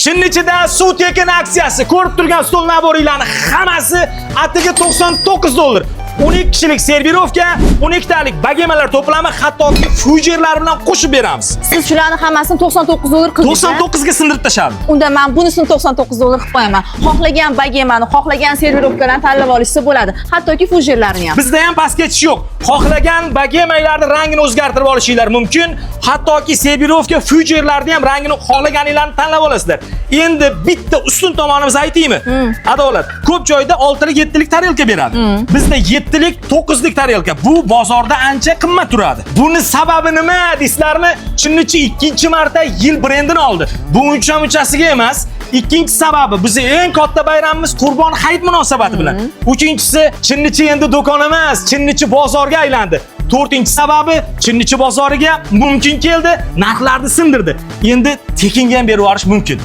Shuning ichida suv tekin aksiyasi, ko'rib turgan stol naboriylarni hammasi atiga $99. 12 kishilik servirovka, 12 talik bagemalar to'plami, hattoki fujerlar bilan qo'shib beramiz. Siz shularni hammasini $99 qildingiz. 99 ga sindirib tashladim. Unda men bunisini $99 qilib qo'yaman. Xohlagan bagemani, xohlagan servirovkalarni tanlab olishsa bo'ladi. Hattoki fujerlarni ham. Bizda ham past ketish yo'q. Xohlagan bagemalarning rangini o'zgartirib olishinglar mumkin. Hattoki servirovka, fujerlarni ham rangini xohlaganinglarni tanlab olasizlar. Endi bitta ustun tomonimiz aytaymi? Adolat. Ko'p joyda 6 lik, 7 lik tarelka beradi. Bizda 7 lik, 9 lik tarelka. Bu bozorda ancha qimmat turadi. Buni sababi nima deysizlarmi? Chunnichi 2-marta yil brendini oldi. Bu unchasiga emas. Ikkinchi sababi bizning eng katta bayramimiz Qurbon hayit munosabati bilan. Uchinchisi Chinnichi endi do'kon emas, Chinnichi bozorga aylandi. To'rtinchi sababi Chinnichi bozoriga mumkin keldi, narxlarni sindirdi. Endi tekinga ham berib yuborish mumkin.